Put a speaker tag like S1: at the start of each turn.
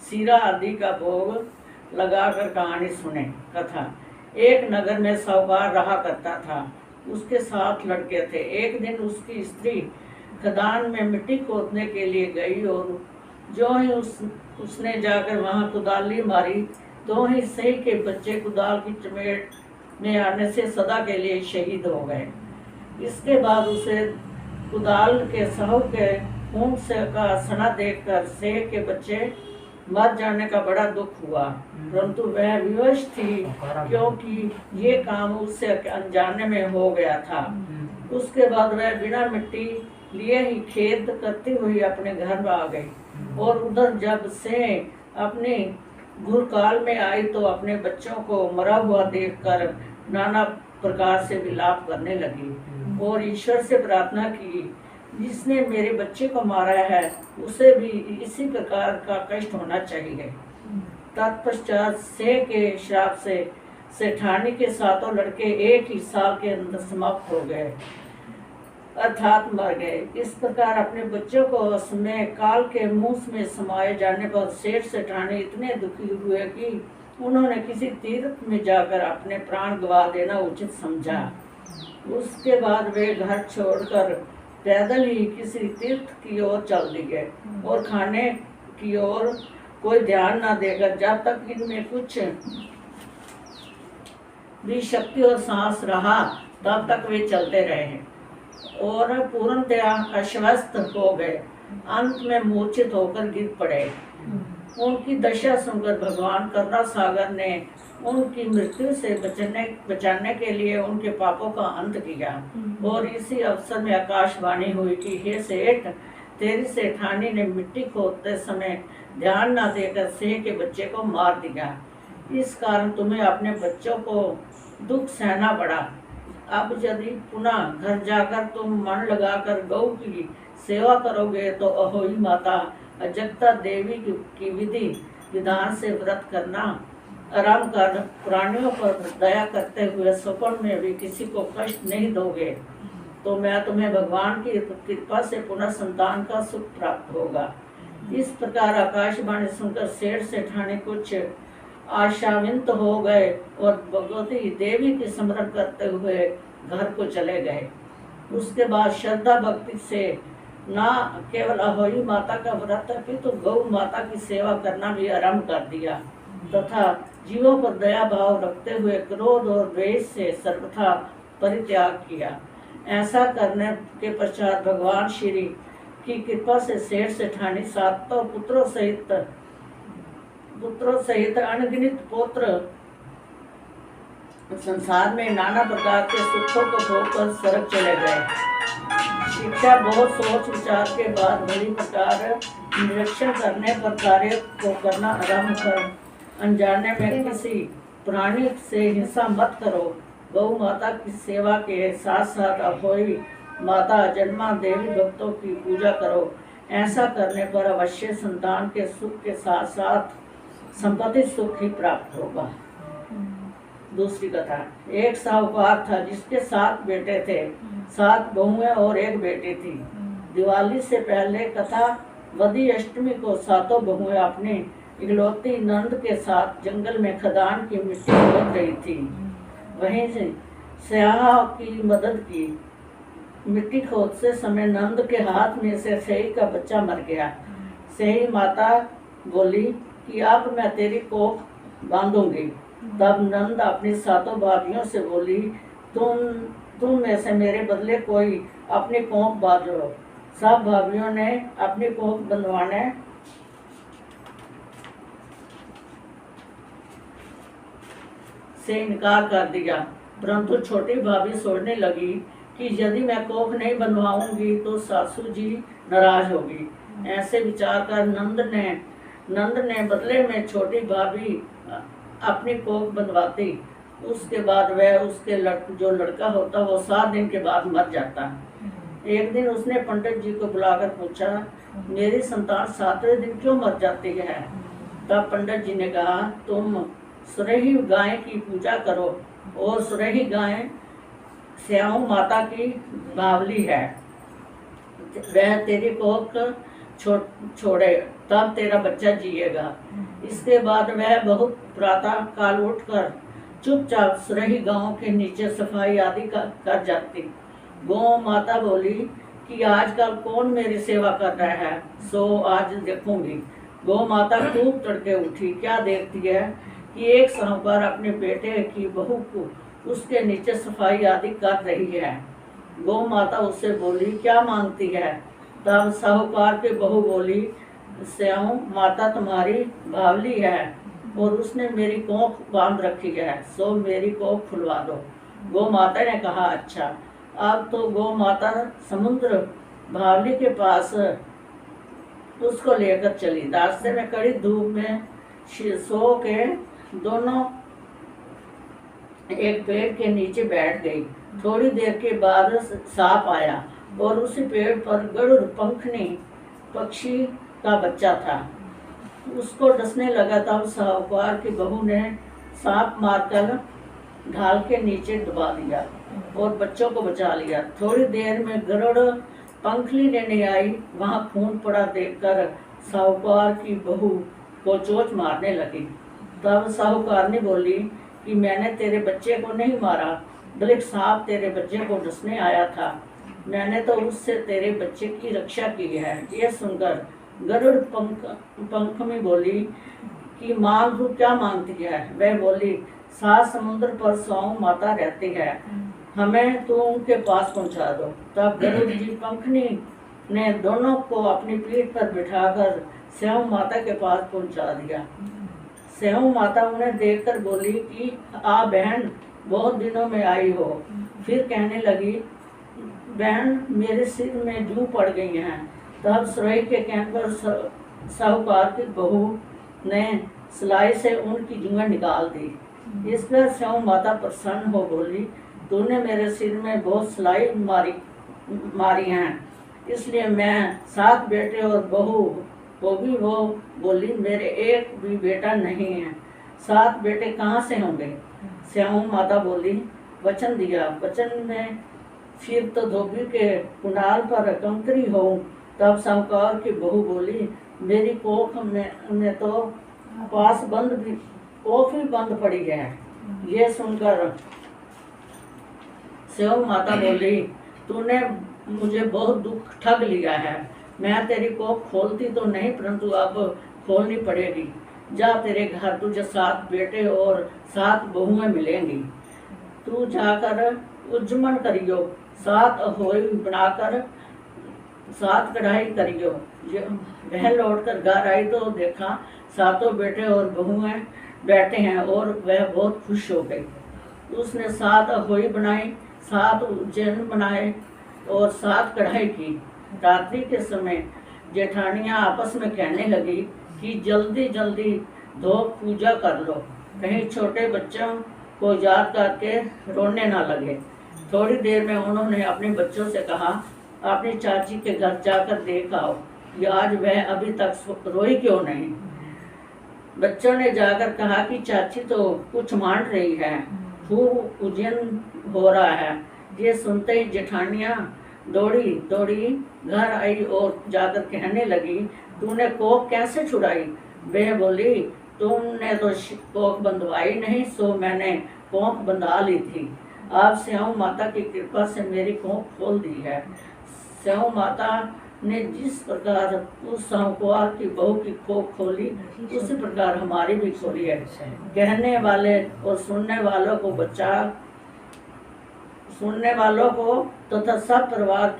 S1: सीरा आदि का भोग लगाकर कहानी सुने। कथा। एक नगर में साहूकार रहा करता था। उसके 7 लड़के थे। एक दिन उसकी स्त्री खदान में मिट्टी खोदने के लिए गई और जो ही उसने जाकर वहां कुदाली मारी, तो ही सही के बच्चे कुदाल की चपेट में आने से सदा के लिए शहीद हो गए। इसके बाद उसे कुदाल के साहू के खून से का सना देखकर सेह के बच्चे मर जाने का बड़ा दुख हुआ, परंतु वह विवश थी क्योंकि ये काम उससे अनजाने में हो गया था। उसके बाद वह बिना मिट्टी लिए ही खेत करती हुई अपने घर में आ गई और उधर जब से अपने घुरकाल में आई तो अपने बच्चों को मरा हुआ देखकर नाना प्रकार से विलाप करने लगी और ईश्वर से प्रार्थना की, जिसने मेरे बच्चे को मारा है उसे भी इसी प्रकार का कष्ट होना चाहिए। तत्पश्चात से के श्राप से सेठानी के 7 लड़के एक ही साल के अंदर समाप्त हो गए, अर्थात मर गए। इस प्रकार अपने बच्चों को समय काल के मुंह में समाये जाने पर सेठ सेठानी इतने दुखी हुए कि उन्होंने किसी तीर्थ में जाकर अपने प्राण गवा देना उचित समझा। उसके बाद वे घर छोड़कर पैदल ही किसी तीर्थ की ओर चल दिए और खाने की ओर कोई ध्यान न देकर जब तक इनमें कुछ भी शक्ति और सांस रहा तब तक वे चलते रहे और पूर्णतया अश्वस्थ हो गए। अंत में मूर्छित होकर गिर पड़े। उनकी दशा सुनकर भगवान करुणा सागर ने उनकी मृत्यु से बचाने के लिए उनके पापों का अंत किया और इसी अवसर में आकाशवाणी हुई कि हे सेठ, तेरी सेठानी ने मिट्टी खोदते समय ध्यान न देकर सेह के बच्चे को मार दिया। इस कारण तुम्हें अपने बच्चों को दुख सहना पड़ा। अब यदि पुनः घर जाकर तुम मन लगाकर गौ की सेवा करोगे तो अहोई माता अजगता देवी की विधि विधान से व्रत करना आराम कर प्राणियों पर दया करते हुए स्वप्न में भी किसी को कष्ट नहीं दोगे तो मैं तुम्हें भगवान की कृपा से पुनः संतान का सुख प्राप्त होगा। इस प्रकार आकाशवाणी सुनकर सेठ सेठानी कुछ आशावित हो गए और भगवती देवी के स्मरण करते हुए घर को चले गए। उसके बाद श्रद्धा भक्ति से न केवल अहोई माता का व्रत अपितु गौ माता की सेवा करना भी आरंभ कर दिया तथा जीवों पर दया भाव रखते हुए क्रोध और द्वेष से सर्वथा परित्याग किया। ऐसा करने के पश्चात भगवान श्री की कृपा से सेठ सेठानी 7 पुत्रों सहित अनगिनत पुत्र संसार में नाना प्रकार के सुखों को भोगकर स्वर्ग चले गए। शिक्षा बहुत सोच विचार के बाद बड़ी प्रकार निरीक्षण करने पर कार्य को करना आरंभ कर अनजाने में किसी प्राणी से हिंसा मत करो। गौ माता की सेवा के साथ साथ अहोई माता जन्मा देवी भक्तों की पूजा करो। ऐसा करने पर अवश्य संतान के सुख के साथ साथ संपत्ति सुख ही प्राप्त होगा। दूसरी कथा। एक साहूकार था जिसके 7 बेटे थे, 7 बहुएं और 1 बेटी थी। दिवाली से पहले कथा वदी अष्टमी को 7 बहुएं अपनी इकलौती नंद के साथ जंगल में खदान की मिट्टी खोद रही थी। वहीं से स्याह की मदद की। मिट्टी खोदते समय नंद के हाथ में से सही का बच्चा मर गया। सही माता बोली कि अब मैं तेरी कोख बांधूंगी। तब नंद अपनी 7 भाभियों से बोली, तुम में से मेरे बदले कोई अपनी कोख बांध लो। सब भाभियों ने अपनी कोख बंधवाने से इनकार कर दिया, परंतु छोटी भाभी सोचने लगी कि यदि मैं कोख नहीं बनवाऊंगी तो सासू जी नाराज होगी। ऐसे विचार कर नंद ने बदले में छोटी भाभी अपनी कोख बनवाती। उसके बाद वह उसके जो लड़का होता वो 7 दिन के बाद मर जाता। एक दिन उसने पंडित जी को बुलाकर पूछा, मेरी संतान 7वें दिन क्यों मर जाती है? तब पंडित जी ने कहा, तुम सुरही गाय की पूजा करो और सुरही गाय स्याऊ माता की बावली है, वह तेरी कोख छोड़े तब तेरा बच्चा जिएगा। इसके बाद वह बहुत प्रातः काल उठकर चुपचाप सुरही गांव के नीचे सफाई आदि कर जाती। गौ माता बोली कि आजकल कौन मेरी सेवा कर रहा है, सो आज देखूंगी। गौ माता खूब तड़के उठी, क्या देखती है कि एक साहूकार अपने बेटे की बहू को उसके नीचे सफाई आदि कर रही है। गौ माता उससे बोली, क्या मांगती है? तब साहूकार की बहू बोली, स्याऊ माता तुम्हारी बावली है और उसने मेरी कोख बांध रखी है, सो मेरी कोख खुलवा दो। गौ माता ने कहा, अच्छा। अब तो गौ माता समुद्र बावली के पास उसको लेकर चली। रास्ते में कड़ी धूप में सो के दोनों एक पेड़ के नीचे बैठ गई। थोड़ी देर के बाद सांप आया और उसी पेड़ पर गरुड़ पंखनी पक्षी का बच्चा था। उसको डसने लगा। तब साहूकार की बहू ने सांप मारकर ढाल के नीचे डुबा दिया और बच्चों को बचा लिया। थोड़ी देर में गरुड़ पंखली लेने आई। वहां खून पड़ा देखकर साहूकार की बहू को चोट मारने लगी। तब साहूकार ने बोली कि मैंने तेरे बच्चे को नहीं मारा, बल्कि सांप तेरे बच्चे को डसने आया था। मैंने तो उससे तेरे बच्चे की रक्षा की है। ये सुनकर गरुड़ पंख में बोली कि मांग तू क्या मांगती है? वह बोली, सात समुद्र पर स्याऊ माता रहती है, हमें तो उनके पास पहुंचा दो। तब गरुड़ जी पंखनी ने दोनों को अपनी पीठ पर बिठाकर स्याऊ माता के पास पहुंचा दिया। स्याऊ माता उन्हें देखकर बोली कि आ बहन, बहुत दिनों में आई हो। फिर कहने लगी, बहन मेरे सिर में जू पड़ गई हैं। तब सुरई के कहने पर साहूकार की बहू ने सिलाई से उनकी जूएं निकाल दी। इस पर स्याऊ माता प्रसन्न हो बोली, तूने मेरे सिर में बहुत सिलाई मारी हैं, इसलिए मैं 7 बेटे और बहू होगी। वो बोली, मेरे एक भी बेटा नहीं है, 7 बेटे कहाँ से होंगे? स्याऊ माता बोली, वचन दिया, वचन में फिर तो धोबी के कुंडाल पर कंकरी हो। तब साहूकार की बहू बोली, मेरी कोख में तो पास कोख भी बंद पड़ी है। ये सुनकर स्याऊ माता बोली, तूने मुझे बहुत दुख ठग लिया है। मैं तेरी कोख खोलती तो नहीं, परंतु अब खोलनी पड़ेगी। जा, तेरे घर तुझे 7 बेटे और 7 बहुएं मिलेंगी। तू जाकर उज्जमन करियो, 7 अहोई बनाकर 7 कढ़ाई करियो। वह लौटकर घर आई तो देखा 7 बेटे और बहुएं बैठे हैं और वह बहुत खुश हो गई। उसने 7 अहोई बनाई, 7 उज्जैन बनाए और 7 कढ़ाई की। रात्रि के समय जेठानियां आपस में कहने लगी कि जल्दी जल्दी धो पूजा कर लो, कहीं छोटे बच्चों को याद करके रोने ना लगे। थोड़ी देर में उन्होंने अपने बच्चों से कहा, अपनी चाची के घर जाकर देख आओ कि आज वह अभी तक रोई क्यों नहीं। बच्चों ने जाकर कहा कि चाची तो कुछ मान रही है, खूब उज्जैन हो रहा है। ये सुनते ही जेठानियां दौड़ी दौड़ी घर आई और जाकर कहने लगी, तूने कोख कैसे छुड़ाई? वह बोली, तुमने तो कोख बंधवाई नहीं, सो मैंने कोख बंधा ली थी। अब स्याऊ माता की कृपा से मेरी कोख खोल दी है। स्याऊ माता ने जिस प्रकार उस साहूकार की बहू की कोख खोली, उसी प्रकार हमारी भी खोली है। कहने वाले और सुनने वालों को तथा सब परिवार